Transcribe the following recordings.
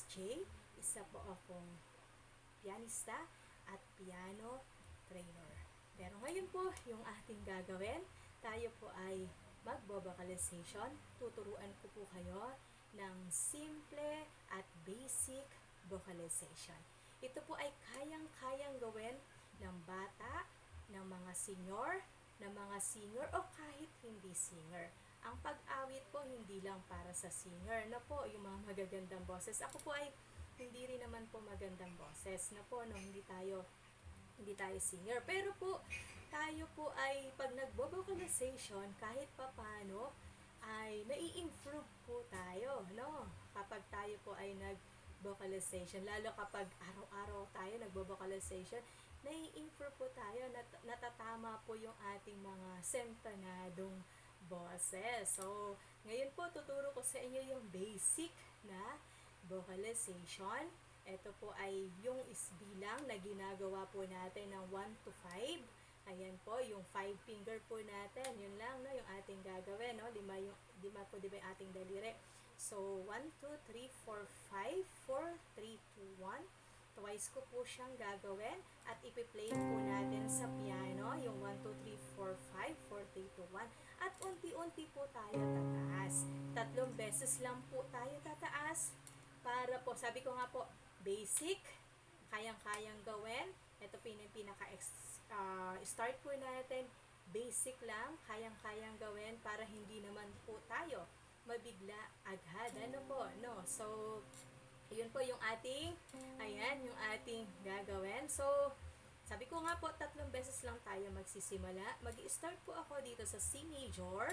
SJ. Isa po akong pianista at piano trainer. Pero ngayon po, yung ating gagawin, tayo po ay magbo-vocalization. Tuturuan ko po kayo ng simple at basic vocalization. Ito po ay kayang-kayang gawin ng bata, ng mga senior o kahit hindi singer. Ang pag-awit po hindi lang para sa singer na po, yung mga magagandang boses. Ako po ay hindi rin naman po magandang boses na po, no, hindi tayo singer. Pero po, tayo po ay pag nagbo-vocalization, kahit papano, ay nai-improve po tayo, no? Kapag tayo po ay nag-vocalization, lalo kapag araw-araw tayo nagbo-vocalization, nai-improve po tayo, natatama po yung ating mga sentanadong boses. So, ngayon po, tuturo ko sa inyo yung basic na vocalization. Ito po ay yung isbilang na ginagawa po natin ng 1 to 5. Ayan po, yung 5 finger po natin. Yun lang, no, yung ating gagawin, no? Lima po, di ba, yung ating daliri. So, 1, 2, 3, 4, 5, 4, 3, 2, 1. Twice ko po siyang gagawin at ipi-play po natin sa piano yung 1, 2, 3, 4, 5, 4, 3, 2, 1 at unti-unti po tayo tataas. 3 beses lang po tayo tataas para po, sabi ko nga po, basic, kayang-kayang gawin. Ito pinaka-start po natin, basic lang, kayang-kayang gawin para hindi naman po tayo mabigla agad. Ano po, no? So, yun po yung ating gagawin. So, sabi ko nga po, 3 beses lang tayo magsisimula. Mag-i-start po ako dito sa C major.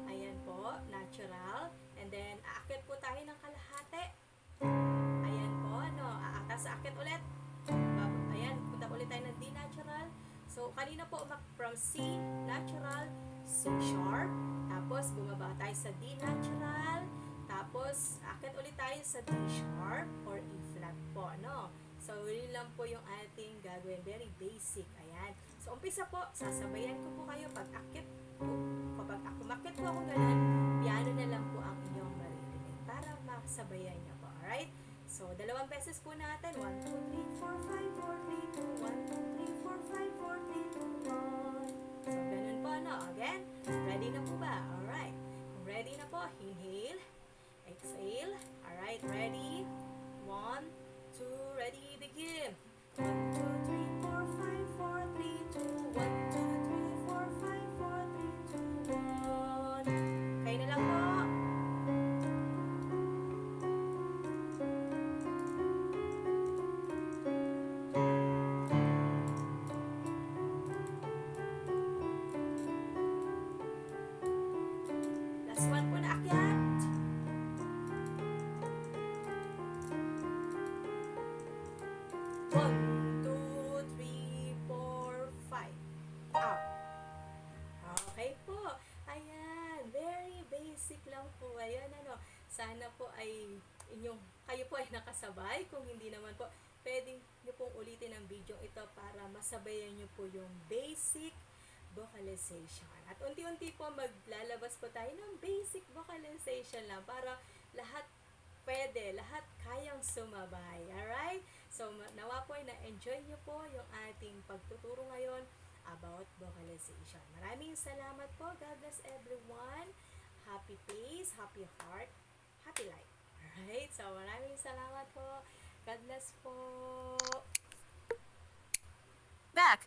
Ayan po, natural. And then, aakyat po tayo ng kalahati. Ayan po, no? Aakyat ulit. Ayan, punta ulit tayo ng D natural. So, kanina po, from C natural, C sharp. Tapos, bumaba tayo sa D natural. Tapos, akit ulit tayo sa D sharp or E flat po, no? So, yun lang po yung ating gagawin. Very basic. Ayan. So, umpisa po, sasabayan ko po kayo pag akit po. Kapag umakit po ako ganun, piano na lang po ang inyong maririnig para makasabayan niyo po. Alright? So, 2 beses po natin. 1, 2, 3, 4, 5, 4, 3, 2, 1, 2, 3, 4, 5, 4, 3, 2, 1. So, ganun po, no? Again, ready na po ba? Alright. Kung ready na po, inhale. Exhale. Alright, ready? 1, 2, ready, begin. 1, 2, 3, 4, 5, 4, 3, 2, 1, 2, 3, 4, 5, 4, 3, 2, 1. Kayo na lang po. Last one po na akyat. 1, 2, 3, 4, 5. Up. Okay po. Ayan. Very basic lang po. Ayan, ano. Sana po ay kayo po ay nakasabay. Kung hindi naman po, pwedeng nyo pong ulitin ang video ito para masabayan nyo po yung basic vocalization. At unti-unti po maglalabas po tayo ng basic vocalization lang para lahat lahat kayang sumabay. Alright? So, nawa po ay na-enjoy nyo po yung ating pagtuturo ngayon about vocalization. Maraming salamat po. God bless everyone. Happy face, happy heart, happy life. Alright? So, maraming salamat po. God bless po. Back.